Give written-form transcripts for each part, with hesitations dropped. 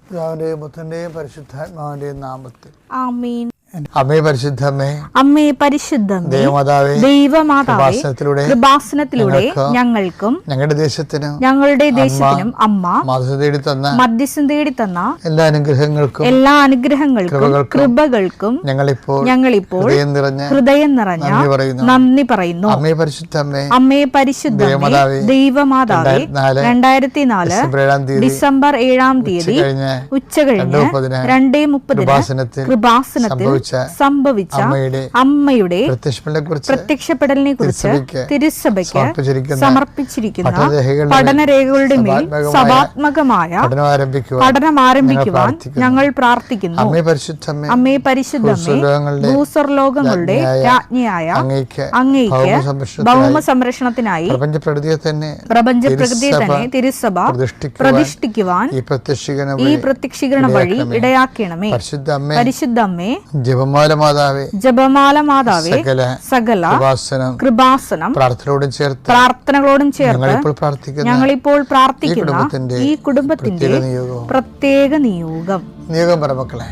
പിതാവിന്റെയും പുത്രന്റെയും പരിശുദ്ധാത്മാവിന്റെയും നാമത്തിൽ ആമേൻ. അമ്മേ പരിശുദ്ധമേ, അമ്മേ പരിശുദ്ധമേ, ദൈവമാതാവേ, കൃപാസനത്തിലൂടെ ഞങ്ങൾക്കും ഞങ്ങളുടെ ദേശത്തിനും അമ്മ മധ്യസ്ഥം തേടി തന്ന എല്ലാ അനുഗ്രഹങ്ങൾക്കും കൃപകൾക്കും ഞങ്ങളിപ്പോൾ ഹൃദയം നിറഞ്ഞ നന്ദി പറയുന്നു. അമ്മേ പരിശുദ്ധമേ, ദൈവമാതാവേ, 2004 ഡിസംബർ 7 തീയതി ഉച്ചകഴിഞ്ഞ് 2:30 കൃപാസനത്തിൽ സംഭവിച്ച അമ്മയുടെ പ്രത്യക്ഷപ്പെടലിനെ കുറിച്ച് തിരുസഭയ്ക്ക് സമർപ്പിച്ചിരിക്കുന്ന പഠനരേഖകളുടെ മേൽ സഭാത്മകമായ പഠനം ആരംഭിക്കുവാൻ ഞങ്ങൾ പ്രാർത്ഥിക്കുന്നു. അമ്മേ പരിശുദ്ധമേ, ഭൂസ്വർലോകങ്ങളുടെ രാജ്ഞിയായ അങ്ങേയ്ക്ക് ഭൗമ സംരക്ഷണത്തിനായി പ്രപഞ്ചപ്രകൃതിയെ തന്നെ തിരുസഭ പ്രതിഷ്ഠിക്കുവാൻ ഈ പ്രത്യക്ഷീകരണ വഴി ഇടയാക്കണമേ. പരിശുദ്ധമ്മേ, ജപമാല മാതാവേ, സകല കൃപാസനം പ്രാർത്ഥനകളോടും ചേർത്ത് ഞങ്ങളിപ്പോൾ പ്രാർത്ഥിക്കുന്ന ഈ കുടുംബത്തിന്റെ പ്രത്യേക നിയോഗം പറമക്കളെ.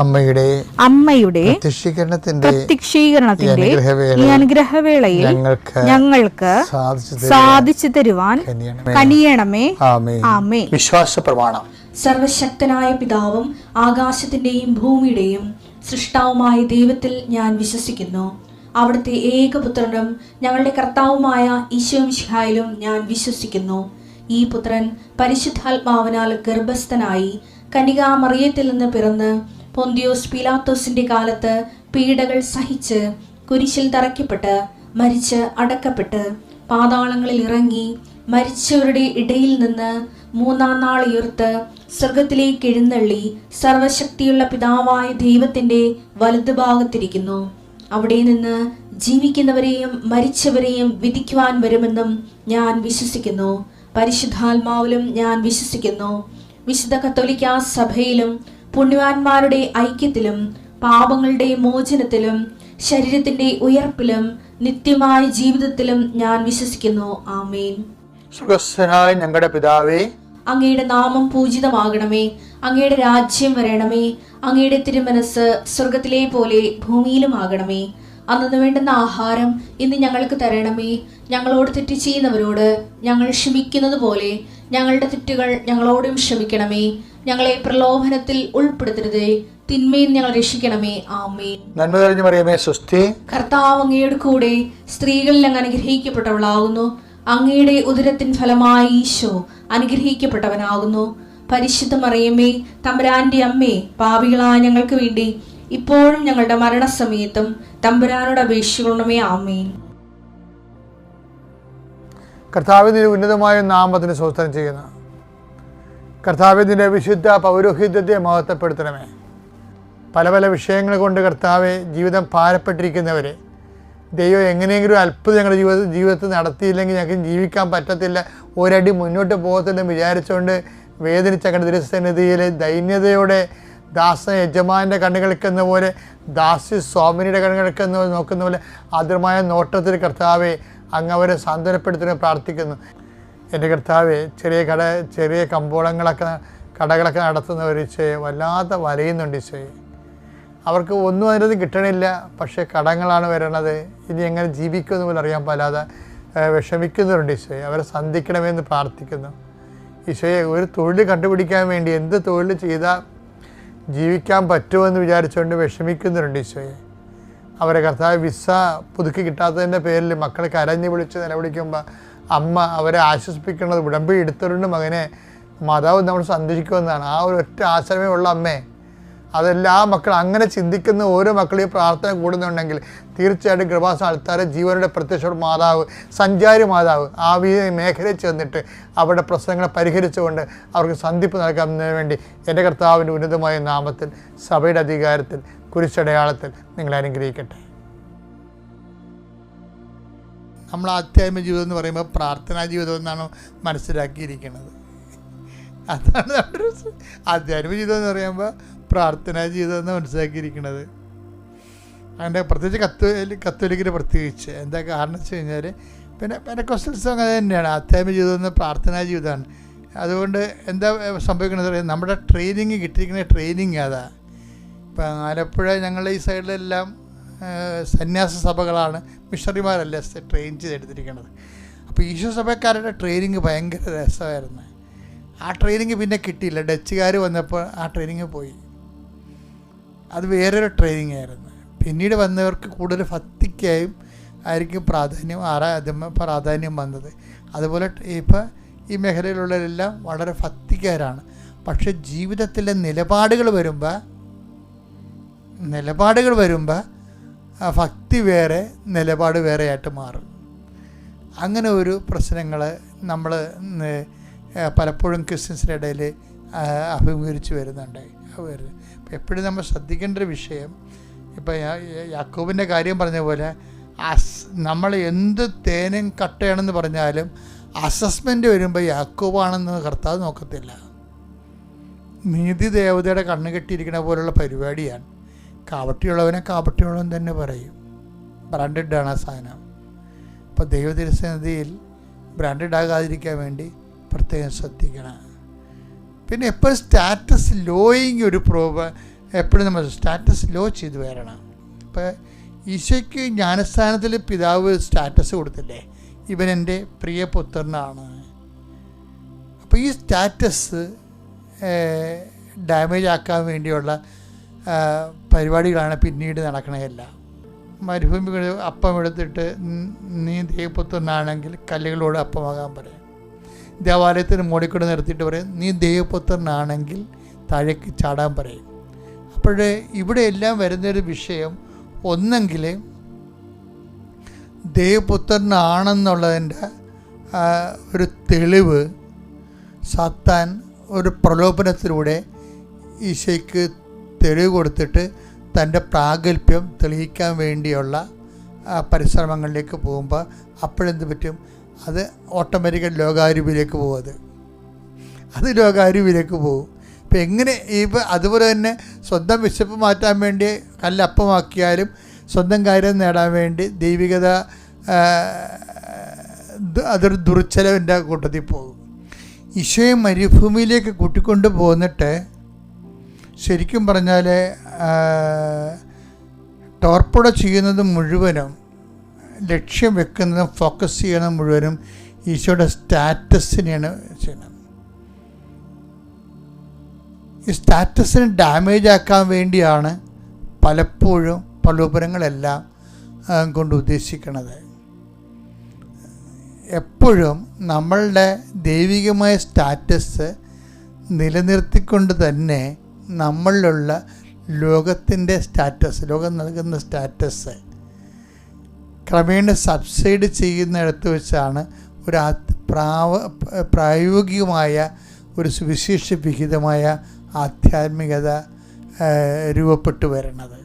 അമ്മയുടെ പ്രത്യക്ഷീകരണത്തിന്റെ ഈ അനുഗ്രഹവേളയിൽ ഞങ്ങൾക്ക് സാധിച്ചു തരുവാൻ കനിയണമേ. ആമേൻ. വിശ്വാസ പ്രമാണം. സർവശക്തനായ പിതാവും ആകാശത്തിന്റെയും ഭൂമിയുടെയും സൃഷ്ടാവുമായ ദൈവത്തിൽ ഞാൻ വിശ്വസിക്കുന്നു. അവിടുത്തെ ഏകപുത്രനും ഞങ്ങളുടെ കർത്താവുമായ ഈശോ മിശിഹായിലും ഞാൻ വിശ്വസിക്കുന്നു. ഈ പുത്രൻ പരിശുദ്ധാത്മാവിനാൽ ഗർഭസ്ഥനായി കന്യകാമറിയത്തിൽ നിന്ന് പിറന്ന് പൊന്തിയോസ് പീലാത്തോസിന്റെ കാലത്ത് പീഡകൾ സഹിച്ച് കുരിശിൽ തറയ്ക്കപ്പെട്ട് മരിച്ച് അടക്കപ്പെട്ട് പാതാളങ്ങളിൽ ഇറങ്ങി മരിച്ചവരുടെ ഇടയിൽ നിന്ന് 3-ാം നാൾ ഉയർത്ത് സ്വർഗത്തിലേക്ക് എഴുന്നള്ളി സർവശക്തിയുള്ള പിതാവായ ദൈവത്തിന്റെ വലതുഭാഗത്തിരിക്കുന്നു. അവിടെ നിന്ന് ജീവിക്കുന്നവരെയും മരിച്ചവരെയും വിധിക്കുവാൻ വരുമെന്നും ഞാൻ വിശ്വസിക്കുന്നു. പരിശുദ്ധാത്മാവിലും ഞാൻ വിശ്വസിക്കുന്നു. വിശുദ്ധ കത്തോലിക്കാ സഭയിലും പുണ്യവാന്മാരുടെ ഐക്യത്തിലും പാപങ്ങളുടെ മോചനത്തിലും ശരീരത്തിന്റെ ഉയർപ്പിലും നിത്യമായ ജീവിതത്തിലും ഞാൻ വിശ്വസിക്കുന്നു. ആമേൻ. സുഖസ്ഥനായ ഞങ്ങളുടെ പിതാവേ, അങ്ങയുടെ നാമം പൂജിതമാകണമേ. അങ്ങയുടെ രാജ്യം വരണമേ. അങ്ങയുടെ തിരുമനസ് സ്വർഗത്തിലെ പോലെ ഭൂമിയിലും ആകണമേ. അന്നു വേണ്ടുന്ന ആഹാരം ഇന്ന് ഞങ്ങൾക്ക് തരണമേ. ഞങ്ങളോട് തെറ്റ് ചെയ്യുന്നവരോട് ഞങ്ങൾ ക്ഷമിക്കുന്നത് പോലെ ഞങ്ങളുടെ തെറ്റുകൾ ഞങ്ങളോടും ക്ഷമിക്കണമേ. ഞങ്ങളെ പ്രലോഭനത്തിൽ ഉൾപ്പെടുത്തരുതേ, തിന്മയിൽ ഞങ്ങൾ രക്ഷിക്കണമേ. ആമേൻ. നന്മ നിറഞ്ഞ മറിയമേ, സ്വസ്തി. കർത്താവ് അങ്ങയുടെ കൂടെ സ്ത്രീകളിൽ അങ്ങ് അനുഗ്രഹിക്കപ്പെട്ടവളാകുന്നു. അങ്ങയുടെ ഉദരത്തിൻ ഫലമായി ഈശോ അനുഗ്രഹിക്കപ്പെട്ടവനാകുന്നു. പരിശുദ്ധ മറിയമേ, തമ്പുരാന്റെ അമ്മേ, പാപികളായ ഞങ്ങൾക്ക് വേണ്ടി ഇപ്പോഴും ഞങ്ങളുടെ മരണസമയത്തും തമ്പുരാനോട് അപേക്ഷിക്കണമേ. ആമേൻ. കർത്താവിന്റെ ഉന്നതമായ നാമത്തിന് സ്തോത്രം ചെയ്യുന്നു. കർത്താവിന്റെ വിശുദ്ധ പൗരോഹിത്യത്തെ മഹത്വപ്പെടുത്തണമേ. പല പല വിഷയങ്ങൾ കൊണ്ട് കർത്താവെ ജീവിതം ഭാരപ്പെട്ടിരിക്കുന്നവരെ ദൈവം എങ്ങനെയെങ്കിലും അത്ഭുതം ഞങ്ങളുടെ ജീവിതത്തിൽ നടത്തിയില്ലെങ്കിൽ ഞങ്ങൾക്ക് ജീവിക്കാൻ പറ്റത്തില്ല, ഒരടി മുന്നോട്ട് പോകത്തില്ലെന്ന് വിചാരിച്ചുകൊണ്ട് വേദനിച്ച ഞങ്ങളുടെ തിരുസന്നിധിയിൽ ദൈന്യതയോടെ ദാസ യജമാൻ്റെ കണ്ണുകൾക്കെന്ന പോലെ ദാസി സ്വാമിനിയുടെ കണ്ണുകൾക്കെന്ന പോലെ നോക്കുന്ന പോലെ ആദ്യമായ നോട്ടത്തിൽ കർത്താവെ അങ്ങ് അവരെ സാന്ത്വനപ്പെടുത്തുന്ന പ്രാർത്ഥിക്കുന്നു. എൻ്റെ കർത്താവെ, ചെറിയ കടകളൊക്കെ നടത്തുന്നവർ ഈശോയെ വല്ലാതെ വലയുന്നുണ്ട് ഈശോയെ. അവർക്ക് ഒന്നും അതിനകത്ത് കിട്ടണില്ല, പക്ഷേ കടങ്ങളാണ് വരണത്. ഇനി എങ്ങനെ ജീവിക്കുമെന്ന് പോലും അറിയാൻ പാലാതെ വിഷമിക്കുന്നവരുണ്ട് ഈശോയെ. അവരെ സന്ധിക്കണമെന്ന് പ്രാർത്ഥിക്കുന്നു. ഈശോയെ, ഒരു തൊഴിൽ കണ്ടുപിടിക്കാൻ വേണ്ടി എന്ത് തൊഴിൽ ചെയ്താൽ ജീവിക്കാൻ പറ്റുമെന്ന് വിചാരിച്ചുകൊണ്ട് വിഷമിക്കുന്നുണ്ട് ഈശോയെ. അവരെ കർത്താവ് വിസ പുതുക്കി കിട്ടാത്തതിൻ്റെ പേരിൽ മക്കൾ കരഞ്ഞ് വിളിച്ച് നിലവിളിക്കുമ്പോൾ അമ്മ അവരെ ആശ്വസിപ്പിക്കുന്നത് ഉടമ്പടി എടുത്തിട്ടുണ്ട് മകനെ, മാതാവ് നമ്മൾ സന്ദർശിക്കുമെന്നാണ്. ആ ഒരു ഒറ്റ ആശ്രമേ ഉള്ള അമ്മേ. അതെല്ലാ മക്കൾ അങ്ങനെ ചിന്തിക്കുന്ന ഓരോ മക്കളും ഈ പ്രാർത്ഥന കൂടുന്നുണ്ടെങ്കിൽ തീർച്ചയായിട്ടും കൃപാസന ആൾക്കാരെ ജീവനുടെ പ്രത്യക്ഷ മാതാവ്, സഞ്ചാരി മാതാവ് ആ മേഖലയിൽ ചെന്നിട്ട് അവരുടെ പ്രശ്നങ്ങളെ പരിഹരിച്ചുകൊണ്ട് അവർക്ക് സന്ധിപ്പ് നൽകുന്നതിന് വേണ്ടി എൻ്റെ കർത്താവിൻ്റെ ഉന്നതമായ നാമത്തിൽ സഭയുടെ അധികാരത്തിൽ കുരിശടയാളത്തിൽ നിങ്ങളെ അനുഗ്രഹിക്കട്ടെ. നമ്മൾ ആധ്യാത്മിക ജീവിതം എന്ന് പറയുമ്പോൾ പ്രാർത്ഥനാ ജീവിതം എന്നാണ് മനസ്സിലാക്കിയിരിക്കുന്നത്. അതാണ് നമ്മുടെ ആധ്യാത്മിക ജീവിതം എന്ന് പറയുമ്പോൾ പ്രാർത്ഥനാ ജീവിതം എന്ന് മനസ്സിലാക്കിയിരിക്കുന്നത്. അതിൻ്റെ പ്രത്യേകിച്ച് കത്തോലിക്കിന് പ്രത്യേകിച്ച് എന്താ കാരണം വെച്ച് കഴിഞ്ഞാൽ പിന്നെ പെന്തക്കോസ്റ്റൽസ് അങ്ങനെ തന്നെയാണ്. ആധ്യാത്മിക ജീവിതം എന്ന് പ്രാർത്ഥനാ ജീവിതമാണ്. അതുകൊണ്ട് എന്താ സംഭവിക്കുന്നത് അറിയാം, നമ്മുടെ ട്രെയിനിങ് കിട്ടിയിരിക്കുന്ന ട്രെയിനിങ് അതാ. ഇപ്പം ആലപ്പുഴ ഞങ്ങളുടെ ഈ സൈഡിലെല്ലാം സന്യാസ സഭകളാണ്, മിഷണറിമാരല്ല ട്രെയിൻ ചെയ്തെടുത്തിരിക്കുന്നത്. അപ്പോൾ ഈശോ സഭക്കാരുടെ ട്രെയിനിങ് ഭയങ്കര രസമായിരുന്നു. ആ ട്രെയിനിങ് പിന്നെ കിട്ടിയില്ല. ഡച്ചുകാർ വന്നപ്പോൾ ആ ട്രെയിനിങ് പോയി. അത് വേറൊരു ട്രെയിനിങ് ആയിരുന്നു. പിന്നീട് വന്നവർക്ക് കൂടുതൽ ഭക്തിക്കായും ആയിരിക്കും പ്രാധാന്യം വന്നത്. അതുപോലെ ഇപ്പോൾ ഈ മേഖലയിലുള്ളവരെല്ലാം വളരെ ഭക്തിക്കാരാണ്. പക്ഷെ ജീവിതത്തിലെ നിലപാടുകൾ വരുമ്പോൾ ഭക്തി വേറെ, നിലപാട് വേറെ ആയിട്ട് മാറും. അങ്ങനെ ഒരു പ്രശ്നങ്ങൾ നമ്മൾ പലപ്പോഴും ക്രിസ്ത്യൻസിൻ്റെ ഇടയിൽ അഭിമുഖീകരിച്ച് വരുന്നുണ്ട്. അപ്പോൾ എപ്പോഴും നമ്മൾ ശ്രദ്ധിക്കേണ്ട ഒരു വിഷയം, ഇപ്പോൾ യാക്കോബിൻ്റെ കാര്യം പറഞ്ഞ പോലെ നമ്മൾ എന്ത് തേനും കട്ടയാണെന്ന് പറഞ്ഞാലും അസസ്മെൻ്റ് വരുമ്പോൾ യാക്കോബാണെന്ന് കർത്താവ് നോക്കത്തില്ല. നീതി ദേവതയുടെ കണ്ണ് കെട്ടിയിരിക്കുന്ന പോലുള്ള പരിപാടിയാണ്. കാപട്യമുള്ളവനെ കാപട്യമുള്ളവൻ തന്നെ പറയും. ബ്രാൻഡഡാണ് ആ സാധനം. അപ്പോൾ ദൈവതിരുസന്നിധിയിൽ ബ്രാൻഡഡ് ആകാതിരിക്കാൻ വേണ്ടി പ്രത്യേകം ശ്രദ്ധിക്കണം. പിന്നെ എപ്പോഴും സ്റ്റാറ്റസ് ലോയിങ് ഒരു എപ്പോഴും നമ്മൾ സ്റ്റാറ്റസ് ലോ ചെയ്ത് വരണം. ഇപ്പോൾ ഈശോയ്ക്ക് ജ്ഞാനസ്ഥാനത്തിൽ പിതാവ് സ്റ്റാറ്റസ് കൊടുത്തില്ലേ, ഇവൻ എൻ്റെ പ്രിയപുത്രനാണ്. അപ്പോൾ ഈ സ്റ്റാറ്റസ് ഡാമേജ് ആക്കാൻ വേണ്ടിയുള്ള പരിപാടികളാണ് പിന്നീട് നടക്കണതല്ല. മരുഭൂമി അപ്പം എടുത്തിട്ട് നീ ദൈവപുത്രനാണെങ്കിൽ കല്ലുകളോട് അപ്പമാകാൻ പറയും. ദേവാലയത്തിന് മോടിക്കൊണ്ട് നിർത്തിയിട്ട് പറയും നീ ദൈവപുത്രനാണെങ്കിൽ താഴേക്ക് ചാടാൻ പറയും. അപ്പോഴേ ഇവിടെ എല്ലാം വരുന്നൊരു വിഷയം, ഒന്നെങ്കിൽ ദൈവപുത്രനാണെന്നുള്ളതിൻ്റെ ഒരു തെളിവ് സാത്താൻ ഒരു പ്രലോഭനത്തിലൂടെ ഈശോയ്ക്ക് തെളിവ് കൊടുത്തിട്ട് തൻ്റെ പ്രാഗൽഭ്യം തെളിയിക്കാൻ വേണ്ടിയുള്ള പരിശ്രമങ്ങളിലേക്ക് പോകുമ്പോൾ അപ്പോഴെന്ത് പറ്റും, അത് ഓട്ടോമാറ്റിക്കൽ ലോകാരൂപിയിലേക്ക് പോകും. അത് ലോകാരൂപിയിലേക്ക് പോകും. ഇപ്പം എങ്ങനെ ഇപ്പം അതുപോലെ തന്നെ സ്വന്തം വിശപ്പ് മാറ്റാൻ വേണ്ടി കല്ലപ്പമാക്കിയാലും സ്വന്തം കാര്യം നേടാൻ വേണ്ടി ദൈവികത അതൊരു ദുർച്ചലവിൻ്റെ കൂട്ടത്തിൽ പോകും. ഈശോയെ മരുഭൂമിയിലേക്ക് കൂട്ടിക്കൊണ്ട് പോന്നിട്ട് ശരിക്കും പറഞ്ഞാൽ ടോർപ്പിഡ ചെയ്യുന്നത് മുഴുവനും, ലക്ഷ്യം വെക്കുന്നതും ഫോക്കസ് ചെയ്യുന്നത് മുഴുവനും ഈശോയുടെ സ്റ്റാറ്റസിനെയാണ് ചെയ്യുന്നത്. ഈ സ്റ്റാറ്റസിന് ഡാമേജ് ആക്കാൻ വേണ്ടിയാണ് പലപ്പോഴും പ്രലോഭനങ്ങളെല്ലാം കൊണ്ട് ഉദ്ദേശിക്കുന്നത്. എപ്പോഴും നമ്മളുടെ ദൈവികമായ സ്റ്റാറ്റസ് നിലനിർത്തിക്കൊണ്ട് തന്നെ നമ്മളിലുള്ള ലോകത്തിൻ്റെ സ്റ്റാറ്റസ്, ലോകം നൽകുന്ന സ്റ്റാറ്റസ് ക്രമേണ സബ്സൈഡ് ചെയ്യുന്നിടത്ത് വെച്ചാണ് ഒരു പ്രായോഗികമായ ഒരു സുവിശേഷ വിഹിതമായ ആധ്യാത്മികത രൂപപ്പെട്ടു വരുന്നത്.